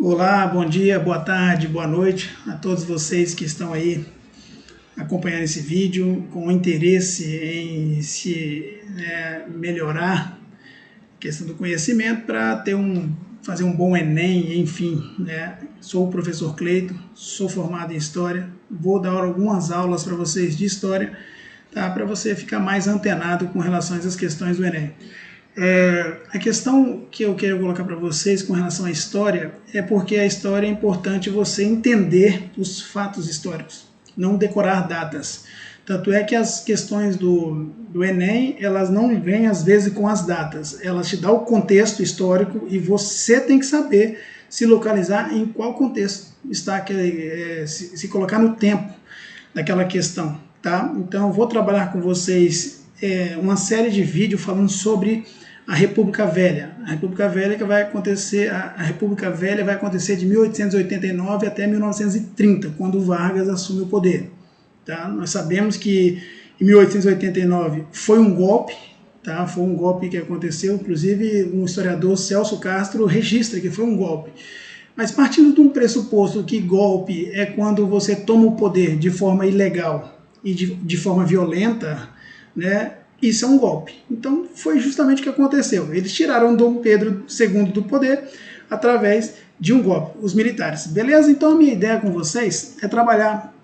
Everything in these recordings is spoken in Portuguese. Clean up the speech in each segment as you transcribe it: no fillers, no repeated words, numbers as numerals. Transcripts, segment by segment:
Olá, bom dia, boa tarde, boa noite a todos vocês que estão aí acompanhando esse vídeo com interesse em se melhorar a questão do conhecimento para fazer um bom Enem, enfim. Sou o professor Cleito, sou formado em História, vou dar algumas aulas para vocês de História, tá? Para você ficar mais antenado com relação às questões do Enem. A questão que eu quero colocar para vocês com relação à história é porque a história é importante você entender os fatos históricos, não decorar datas. Tanto é que as questões do Enem, elas não vêm às vezes com as datas, elas te dão o contexto histórico e você tem que saber se localizar em qual contexto está, se colocar no tempo daquela questão, tá? Então eu vou trabalhar com vocês uma série de vídeos falando sobre a República Velha. A República Velha vai acontecer de 1889 até 1930, quando Vargas assume o poder. Tá? Nós sabemos que em 1889 foi um golpe, tá? Foi um golpe que aconteceu, inclusive um historiador, Celso Castro, registra que foi um golpe. Mas partindo de um pressuposto que golpe é quando você toma o poder de forma ilegal e de forma violenta, né? Isso é um golpe. Então foi justamente o que aconteceu. Eles tiraram Dom Pedro II do poder através de um golpe, os militares. Beleza? Então a minha ideia com vocês é trabalhar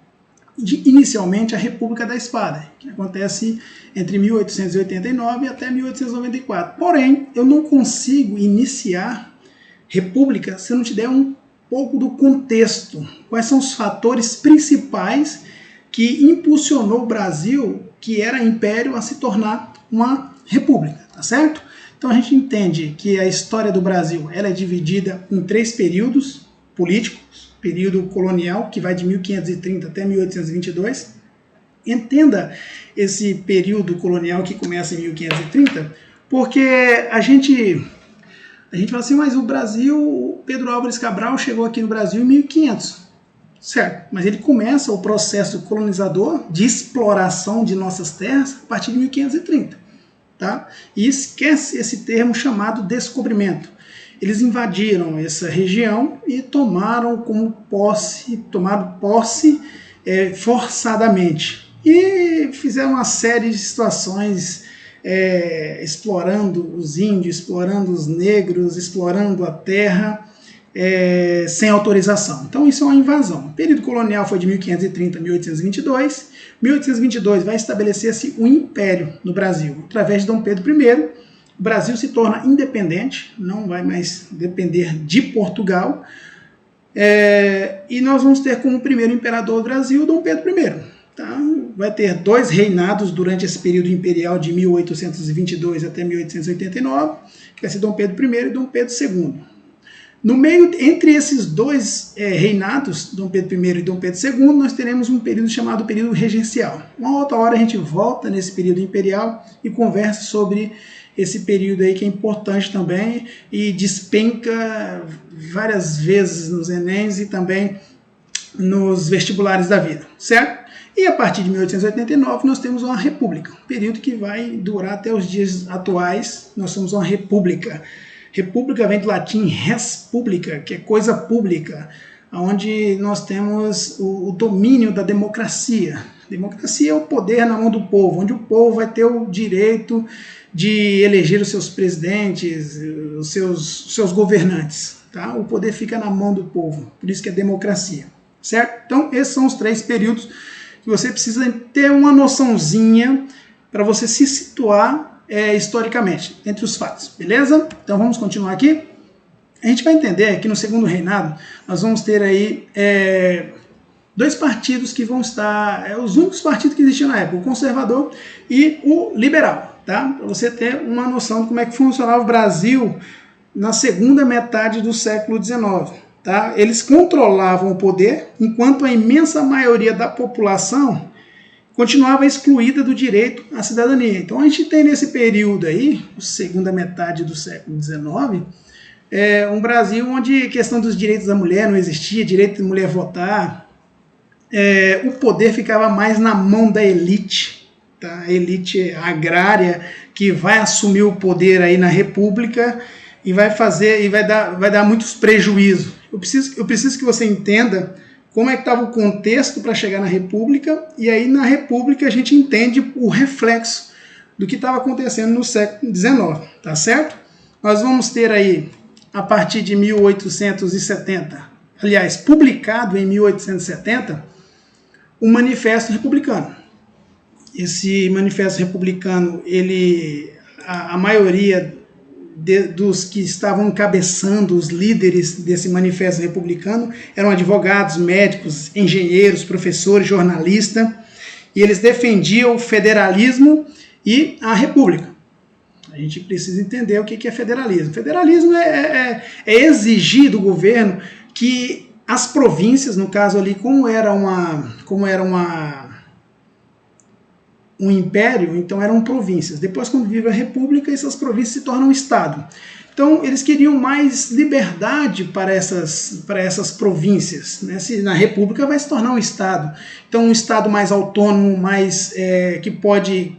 inicialmente a República da Espada, que acontece entre 1889 até 1894. Porém, eu não consigo iniciar República se eu não te der um pouco do contexto. Quais são os fatores principais que impulsionou o Brasil, que era império, a se tornar uma república, tá certo? Então a gente entende que a história do Brasil ela é dividida em 3 períodos políticos: período colonial, que vai de 1530 até 1822. Entenda esse período colonial que começa em 1530, porque a gente fala assim, mas o Brasil, Pedro Álvares Cabral chegou aqui no Brasil em 1500. Certo, mas ele começa o processo colonizador de exploração de nossas terras a partir de 1530, tá? E esquece esse termo chamado descobrimento. Eles invadiram essa região e tomaram posse forçadamente. E fizeram uma série de situações explorando os índios, explorando os negros, explorando a terra, sem autorização. Então isso é uma invasão. O período colonial foi de 1530 a 1822. 1822 vai estabelecer-se um império no Brasil. Através de Dom Pedro I, o Brasil se torna independente, não vai mais depender de Portugal, e nós vamos ter como primeiro imperador do Brasil Dom Pedro I. Tá? Vai ter 2 reinados durante esse período imperial de 1822 até 1889, que vai ser Dom Pedro I e Dom Pedro II. No meio, entre esses 2 reinados, Dom Pedro I e Dom Pedro II, nós teremos um período chamado período regencial. Uma outra hora a gente volta nesse período imperial e conversa sobre esse período aí que é importante também e despenca várias vezes nos Enems e também nos vestibulares da vida, certo? E a partir de 1889 nós temos uma república, um período que vai durar até os dias atuais. Nós somos uma república. República vem do latim res publica, que é coisa pública, onde nós temos o domínio da democracia. Democracia é o poder na mão do povo, onde o povo vai ter o direito de eleger os seus presidentes, os seus governantes. Tá? O poder fica na mão do povo, por isso que é democracia. Certo? Então esses são os 3 períodos que você precisa ter uma noçãozinha para você se situar historicamente, entre os fatos, beleza? Então vamos continuar aqui. A gente vai entender que no segundo reinado nós vamos ter aí 2 partidos que vão estar, os únicos partidos que existiam na época, o conservador e o liberal, tá? Para você ter uma noção de como é que funcionava o Brasil na segunda metade do século XIX, tá? Eles controlavam o poder, enquanto a imensa maioria da população continuava excluída do direito à cidadania. Então a gente tem nesse período aí, segunda metade do século XIX, um Brasil onde a questão dos direitos da mulher não existia, direito da mulher votar, o poder ficava mais na mão da elite, tá? A elite agrária que vai assumir o poder aí na República e vai dar muitos prejuízos. eu preciso que você entenda como é que estava o contexto para chegar na República, e aí na República a gente entende o reflexo do que estava acontecendo no século XIX, tá certo? Nós vamos ter aí, a partir de 1870, aliás, publicado em 1870, o Manifesto Republicano. Esse Manifesto Republicano, a maioria dos que estavam encabeçando, os líderes desse Manifesto Republicano, eram advogados, médicos, engenheiros, professores, jornalistas, e eles defendiam o federalismo e a república. A gente precisa entender o que é federalismo. Federalismo é exigir do governo que as províncias, no caso ali, como era um império, então eram províncias. Depois, quando vive a república, essas províncias se tornam um estado. Então, eles queriam mais liberdade para essas províncias, né? Se na república vai se tornar um estado. Então, um estado mais autônomo, mais que pode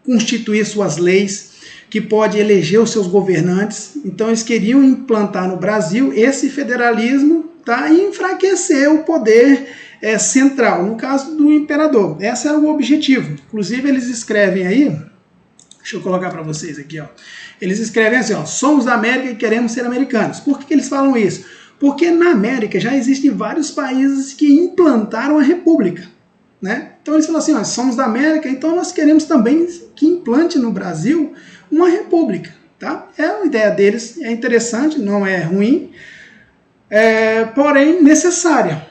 constituir suas leis, que pode eleger os seus governantes. Então, eles queriam implantar no Brasil esse federalismo, tá? E enfraquecer o poder central, no caso do imperador. Esse era o objetivo. Inclusive, eles escrevem aí, deixa eu colocar para vocês aqui, ó. Eles escrevem assim, ó, somos da América e queremos ser americanos. Por que eles falam isso? Porque na América já existem vários países que implantaram a república, né? Então eles falam assim, ó, somos da América, então nós queremos também que implante no Brasil uma república, tá? É a ideia deles, é interessante, não é ruim, porém necessária,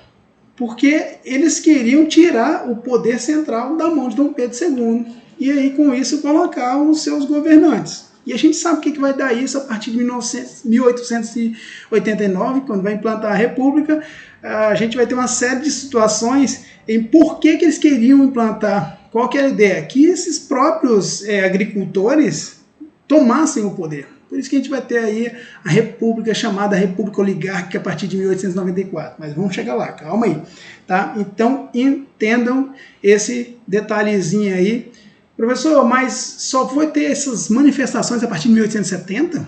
porque eles queriam tirar o poder central da mão de Dom Pedro II e aí com isso colocar os seus governantes. E a gente sabe o que vai dar isso a partir de 1889, quando vai implantar a República. A gente vai ter uma série de situações em por que eles queriam implantar. Qual que era a ideia? Que esses próprios agricultores tomassem o poder. Por isso que a gente vai ter aí a República chamada República Oligárquica a partir de 1894. Mas vamos chegar lá, calma aí. Tá? Então entendam esse detalhezinho aí. Professor, mas só foi ter essas manifestações a partir de 1870?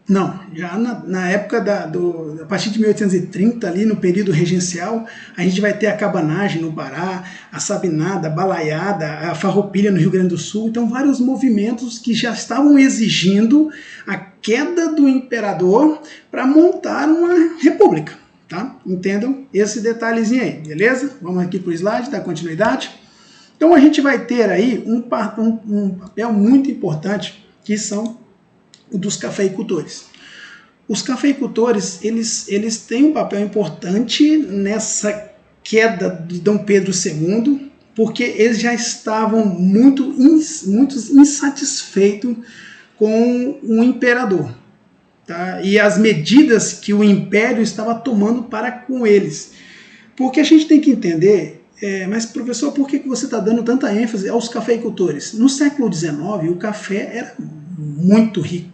Não, já na época a partir de 1830, ali no período regencial, a gente vai ter a cabanagem no Pará, a sabinada, a balaiada, a farroupilha no Rio Grande do Sul. Então, vários movimentos que já estavam exigindo a queda do imperador para montar uma república. Tá? Entendam esse detalhezinho aí, beleza? Vamos aqui para o slide, dar continuidade. Então a gente vai ter aí um papel muito importante, que são o dos cafeicultores. Os cafeicultores, eles têm um papel importante nessa queda de Dom Pedro II, porque eles já estavam muito insatisfeitos com o imperador, tá? E as medidas que o império estava tomando para com eles. Porque a gente tem que entender... mas, professor, por que você está dando tanta ênfase aos cafeicultores? No século XIX, o café era muito rico.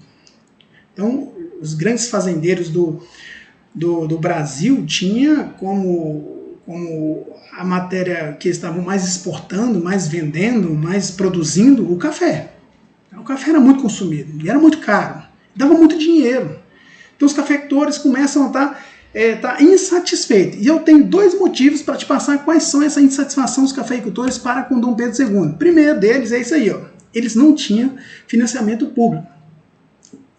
Então, os grandes fazendeiros do Brasil tinham como a matéria que estavam mais exportando, mais vendendo, mais produzindo, o café. O café era muito consumido e era muito caro, dava muito dinheiro. Então, os cafeicultores começam a estar insatisfeito. E eu tenho dois motivos para te passar quais são essa insatisfação dos cafeicultores para com Dom Pedro II. O primeiro deles é isso aí, ó. Eles não tinham financiamento público.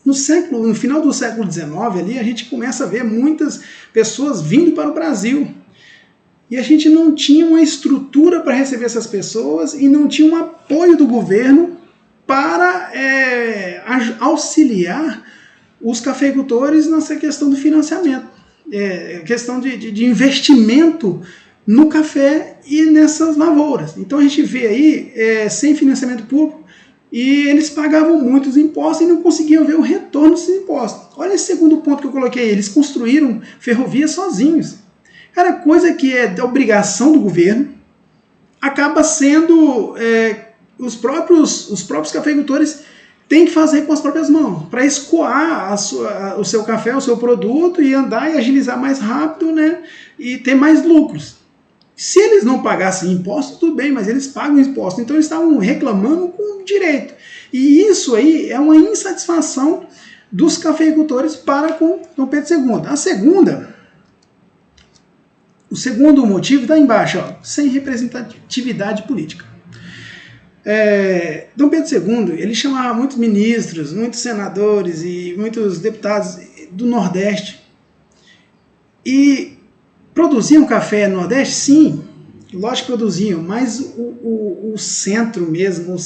No final do século XIX, ali, a gente começa a ver muitas pessoas vindo para o Brasil. E a gente não tinha uma estrutura para receber essas pessoas e não tinha um apoio do governo para auxiliar os cafeicultores nessa questão do financiamento. Questão de investimento no café e nessas lavouras. Então a gente vê aí sem financiamento público e eles pagavam muitos impostos e não conseguiam ver o retorno desses impostos. Olha esse segundo ponto que eu coloquei, eles construíram ferrovias sozinhos. Cara, coisa que é da obrigação do governo, acaba sendo os próprios cafeicultores tem que fazer com as próprias mãos, para escoar o seu café, o seu produto, e andar e agilizar mais rápido, né, e ter mais lucros. Se eles não pagassem impostos, tudo bem, mas eles pagam impostos, então eles estavam reclamando com direito. E isso aí é uma insatisfação dos cafeicultores para com Dom Pedro II. A segunda O segundo motivo está embaixo, ó, sem representatividade política. Dom Pedro II, ele chamava muitos ministros, muitos senadores e muitos deputados do Nordeste. E produziam café no Nordeste? Sim, lógico que produziam, mas o centro mesmo,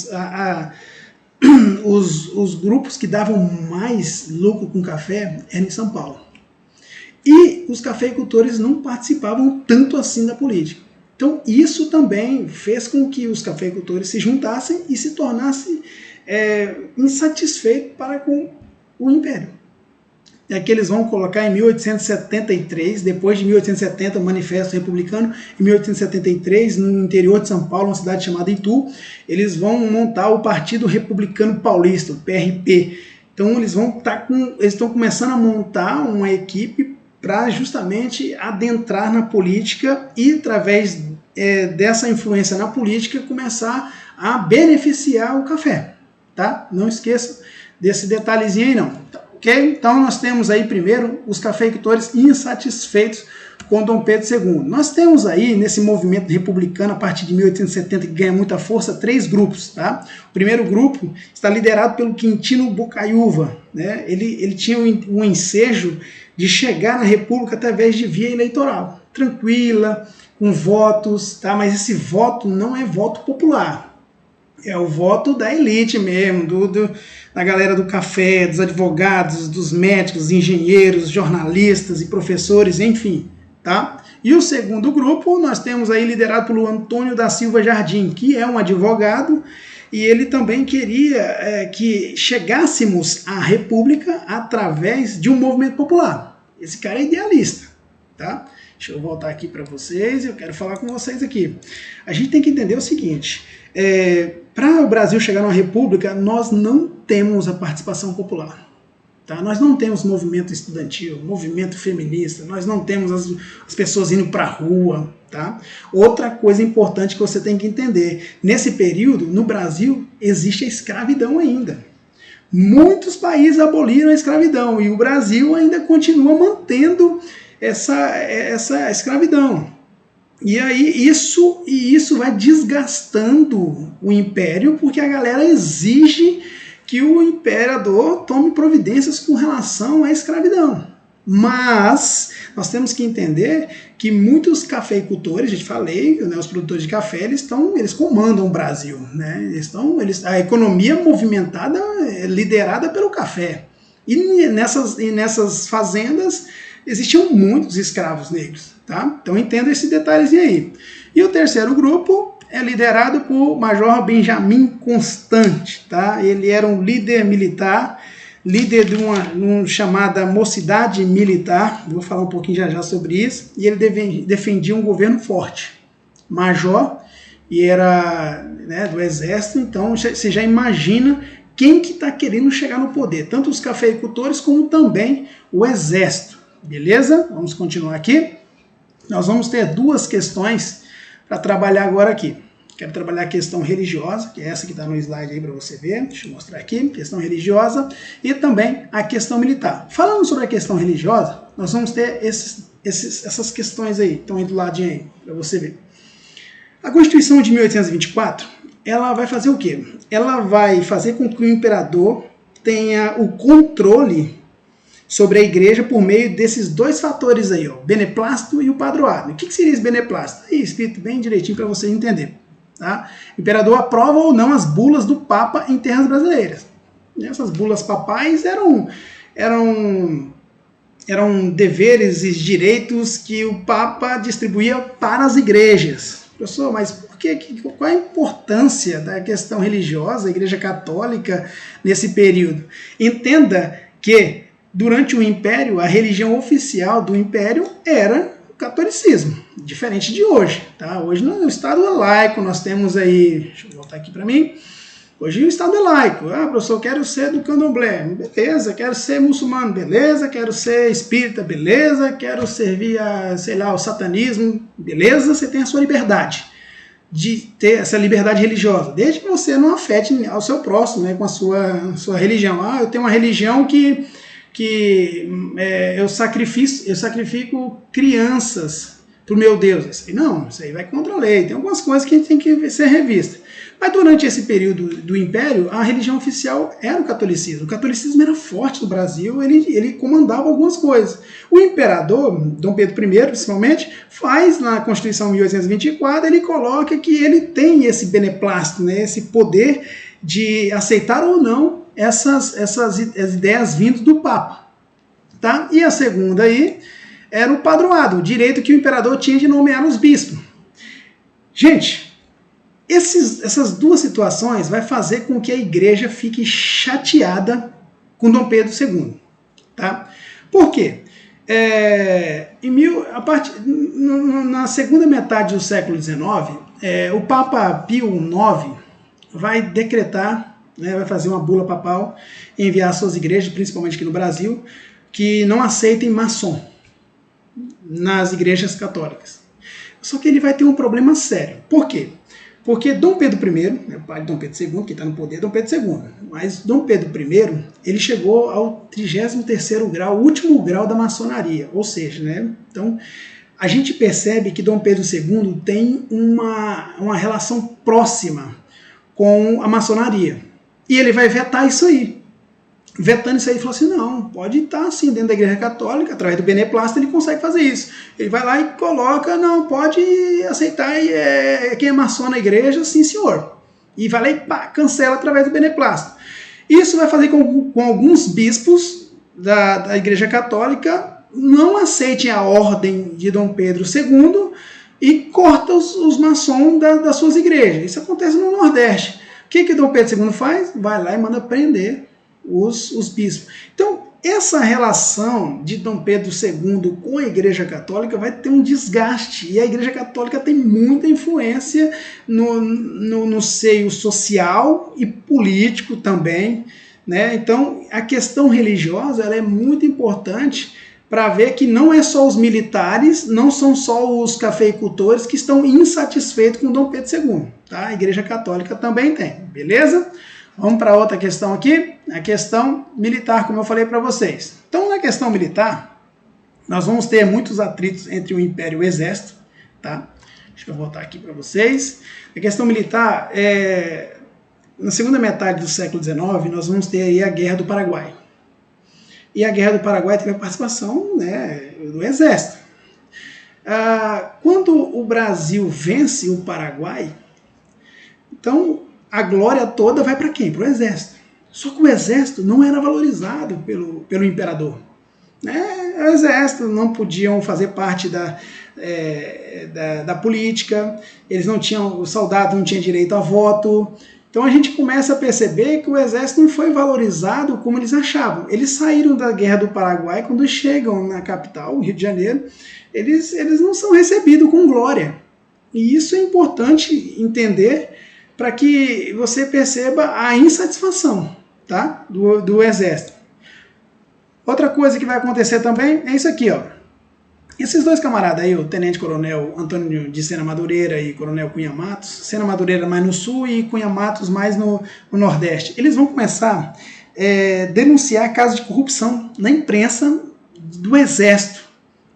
os grupos que davam mais lucro com café eram em São Paulo. E os cafeicultores não participavam tanto assim da política. Então isso também fez com que os cafeicultores se juntassem e se tornassem insatisfeitos para com o Império. É que eles vão colocar em 1873, depois de 1870, o Manifesto Republicano, em 1873, no interior de São Paulo, uma cidade chamada Itu, eles vão montar o Partido Republicano Paulista, o PRP. Então eles estão começando a montar uma equipe para justamente adentrar na política e, através dessa influência na política, começar a beneficiar o café. Tá? Não esqueça desse detalhezinho aí, não. Okay? Então nós temos aí primeiro os cafeicultores insatisfeitos com Dom Pedro II. Nós temos aí nesse movimento republicano a partir de 1870 que ganha muita força 3 grupos. Tá? O primeiro grupo está liderado pelo Quintino Bocaiúva. Né? Ele tinha um ensejo de chegar na República através de via eleitoral, tranquila, com votos, tá? Mas esse voto não é voto popular. É o voto da elite mesmo, da galera do café, dos advogados, dos médicos, engenheiros, jornalistas e professores, enfim. Tá? E o segundo grupo nós temos aí liderado pelo Antônio da Silva Jardim, que é um advogado, e ele também queria que chegássemos à República através de um movimento popular. Esse cara é idealista. Tá? Deixa eu voltar aqui para vocês, eu quero falar com vocês aqui. A gente tem que entender o seguinte, para o Brasil chegar numa república, nós não temos a participação popular. Tá? Nós não temos movimento estudantil, movimento feminista, nós não temos as pessoas indo para a rua. Tá? Outra coisa importante que você tem que entender, nesse período, no Brasil, existe a escravidão ainda. Muitos países aboliram a escravidão e o Brasil ainda continua mantendo essa escravidão. E aí isso vai desgastando o império, porque a galera exige que o imperador tome providências com relação à escravidão. Mas nós temos que entender que muitos cafeicultores, a gente falei, né, os produtores de café, eles comandam o Brasil. Né? A economia movimentada é liderada pelo café. E nessas fazendas existiam muitos escravos negros. Tá? Então entenda esse detalhezinho aí. E o terceiro grupo é liderado por Major Benjamin Constant. Tá? Ele era um líder militar, líder de uma chamada Mocidade Militar, vou falar um pouquinho já sobre isso, e ele defendia um governo forte. Major, e era, né, do exército, então você já imagina quem que está querendo chegar no poder, tanto os cafeicultores como também o exército. Beleza? Vamos continuar aqui. Nós vamos ter 2 questões para trabalhar agora aqui. Quero trabalhar a questão religiosa, que é essa que está no slide aí para você ver. Deixa eu mostrar aqui, questão religiosa, e também a questão militar. Falando sobre a questão religiosa, nós vamos ter essas questões aí, estão aí do ladinho aí, para você ver. A Constituição de 1824, ela vai fazer o quê? Ela vai fazer com que o imperador tenha o controle sobre a igreja por meio desses 2 fatores aí, ó, beneplácito e o padroado. O que seria esse beneplácito? Aí, escrito bem direitinho para você entender. Tá? O imperador aprova ou não as bulas do Papa em terras brasileiras. E essas bulas papais eram deveres e direitos que o Papa distribuía para as igrejas. Professor, mas qual a importância da questão religiosa, da Igreja Católica, nesse período? Entenda que durante o Império, a religião oficial do Império era o catolicismo, diferente de hoje. Tá? Hoje no Estado é laico, nós temos aí, deixa eu voltar aqui para mim, hoje o Estado é laico. Ah, professor, quero ser do candomblé, beleza, quero ser muçulmano, beleza, quero ser espírita, beleza, quero servir ao satanismo, beleza, você tem a sua liberdade de ter essa liberdade religiosa, desde que você não afete ao seu próximo, né, com a sua religião. Ah, eu tenho uma religião que eu sacrifico crianças pro meu Deus. Isso aí vai contra a lei. Tem algumas coisas que a gente tem que ser revista. Mas durante esse período do Império, a religião oficial era o catolicismo. O catolicismo era forte no Brasil, ele comandava algumas coisas. O imperador, Dom Pedro I, principalmente, faz na Constituição 1824, ele coloca que ele tem esse beneplácito, né, esse poder de aceitar ou não essas ideias vindas do Papa. Tá? E a segunda aí era o padroado, o direito que o imperador tinha de nomear os bispos. Gente, essas duas situações vai fazer com que a igreja fique chateada com Dom Pedro II. Tá? Por quê? Na segunda metade do século XIX, o Papa Pio IX vai decretar, né, vai fazer uma bula papal, enviar às suas igrejas, principalmente aqui no Brasil, que não aceitem maçom nas igrejas católicas. Só que ele vai ter um problema sério. Por quê? Porque Dom Pedro I, pai de Dom Pedro II, que está no poder, Dom Pedro II, mas Dom Pedro I, ele chegou ao 33º grau, o último grau da maçonaria, ou seja, né, então a gente percebe que Dom Pedro II tem uma relação próxima com a maçonaria, e ele vai vetar isso aí. Vetando isso aí, ele falou assim, não, pode estar assim dentro da igreja católica, através do beneplácito ele consegue fazer isso. Ele vai lá e coloca, não, pode aceitar quem é maçom na igreja, sim senhor. E vai lá e pá, cancela através do beneplácito. Isso vai fazer com alguns bispos da igreja católica não aceitem a ordem de Dom Pedro II e corta os maçons das suas igrejas. Isso acontece no Nordeste. O que Dom Pedro II faz? Vai lá e manda prender os bispos. Então, essa relação de Dom Pedro II com a Igreja Católica vai ter um desgaste, e a Igreja Católica tem muita influência no seio social e político também, né? Então, a questão religiosa ela é muito importante para ver que não é só os militares, não são só os cafeicultores que estão insatisfeitos com Dom Pedro II. Tá? A Igreja Católica também tem, beleza? Vamos para outra questão aqui, a questão militar, como eu falei para vocês. Então, na questão militar, nós vamos ter muitos atritos entre o Império e o Exército. Tá? Deixa eu voltar aqui para vocês. A questão militar, na segunda metade do século XIX, nós vamos ter aí a Guerra do Paraguai. E a Guerra do Paraguai teve a participação, né, do Exército. Quando o Brasil vence o Paraguai, então a glória toda vai para quem? Para o Exército. Só que o Exército não era valorizado pelo imperador. O Exército não podiam fazer parte da política, eles não tinham, os soldados não tinham direito a voto. Então a gente começa a perceber que o Exército não foi valorizado como eles achavam. Eles saíram da Guerra do Paraguai, quando chegam na capital, Rio de Janeiro, eles não são recebidos com glória. E isso é importante entender para que você perceba a insatisfação, tá, do Exército. Outra coisa que vai acontecer também é isso aqui, ó. Esses dois camaradas aí, o Tenente Coronel Antônio de Sena Madureira e Coronel Cunha Matos, Sena Madureira mais no sul e Cunha Matos mais no Nordeste, eles vão começar a denunciar casos de corrupção na imprensa do Exército.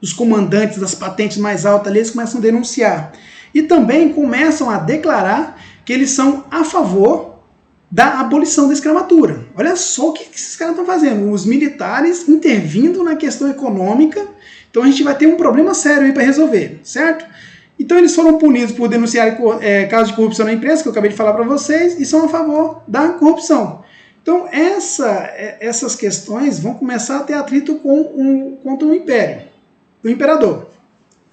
Os comandantes das patentes mais altas ali, eles começam a denunciar. E também começam a declarar que eles são a favor da abolição da escravatura. Olha só o que esses caras estão fazendo. Os militares intervindo na questão econômica. Então a gente vai ter um problema sério aí para resolver, certo? Então eles foram punidos por denunciar casos de corrupção na imprensa, que eu acabei de falar para vocês, e são a favor da corrupção. Então essas questões vão começar a ter atrito contra o Império, o Imperador.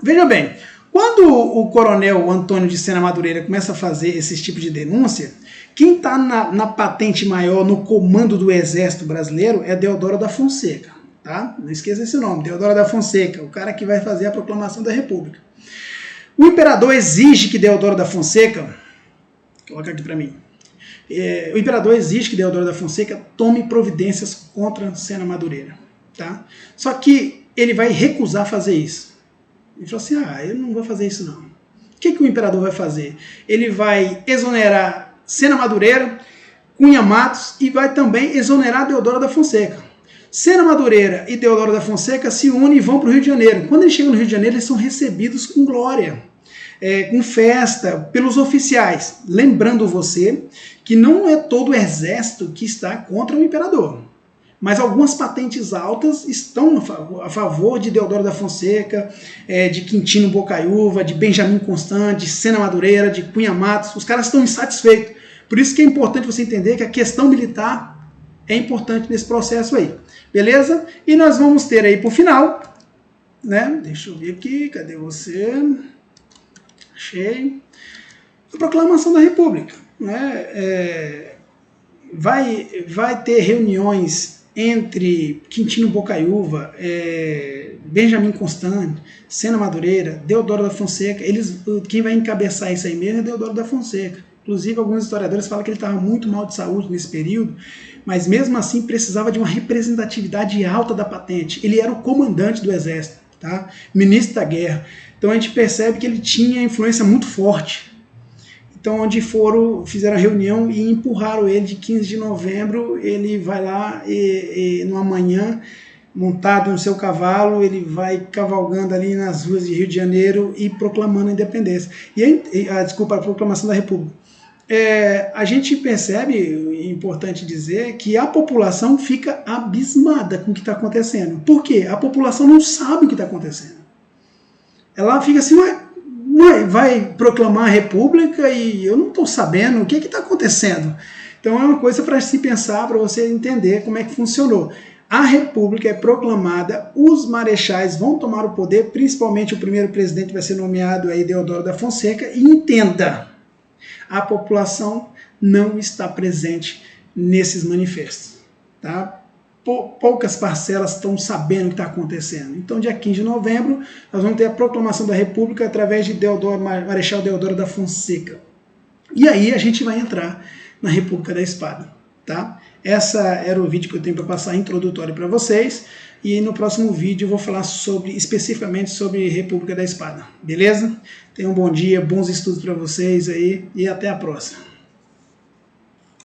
Veja bem, quando o Coronel Antônio de Sena Madureira começa a fazer esse tipo de denúncia, quem está na patente maior, no comando do Exército Brasileiro, é Deodoro da Fonseca. Tá? Não esqueça esse nome, Deodoro da Fonseca, o cara que vai fazer a proclamação da República. O imperador exige que Deodoro da Fonseca, coloca aqui para mim, o imperador exige que Deodoro da Fonseca tome providências contra Sena Madureira. Tá? Só que ele vai recusar fazer isso. Ele falou assim, eu não vou fazer isso não. O que o imperador vai fazer? Ele vai exonerar Sena Madureira, Cunha Matos e vai também exonerar Deodoro da Fonseca. Sena Madureira e Deodoro da Fonseca se unem e vão para o Rio de Janeiro. Quando eles chegam no Rio de Janeiro, eles são recebidos com glória, com festa, pelos oficiais. Lembrando você que não é todo o exército que está contra o imperador, mas algumas patentes altas estão a favor de Deodoro da Fonseca, de Quintino Bocaiúva, de Benjamin Constant, de Sena Madureira, de Cunha Matos. Os caras estão insatisfeitos. Por isso que é importante você entender que a questão militar é importante nesse processo aí. Beleza? E nós vamos ter aí por final, né? Deixa eu ver aqui, cadê você? Achei. A Proclamação da República, né? Vai ter reuniões entre Quintino Bocaiúva, Benjamin Constant, Sena Madureira, Deodoro da Fonseca. Quem vai encabeçar isso aí mesmo é Deodoro da Fonseca. Inclusive, alguns historiadores falam que ele estava muito mal de saúde nesse período, mas mesmo assim precisava de uma representatividade alta da patente. Ele era o comandante do exército, tá? Ministro da guerra. Então a gente percebe que ele tinha influência muito forte. Então, onde fizeram a reunião e empurraram ele de 15 de novembro, ele vai lá e numa manhã, montado no seu cavalo, ele vai cavalgando ali nas ruas de Rio de Janeiro e proclamando a independência. A proclamação da República. A gente percebe, é importante dizer, que a população fica abismada com o que está acontecendo. Por quê? A população não sabe o que está acontecendo. Ela fica assim, vai proclamar a República e eu não estou sabendo o que está acontecendo. Então é uma coisa para se pensar, para você entender como é que funcionou. A República é proclamada, os marechais vão tomar o poder, principalmente o primeiro presidente vai ser nomeado aí, Deodoro da Fonseca, e entenda, a população não está presente nesses manifestos, tá? Poucas parcelas estão sabendo o que está acontecendo. Então, dia 15 de novembro, nós vamos ter a proclamação da República através de Marechal Deodoro da Fonseca. E aí a gente vai entrar na República da Espada, tá? Essa era o vídeo que eu tenho para passar introdutório para vocês. E no próximo vídeo eu vou falar especificamente sobre República da Espada. Beleza? Tenham um bom dia, bons estudos para vocês aí e até a próxima.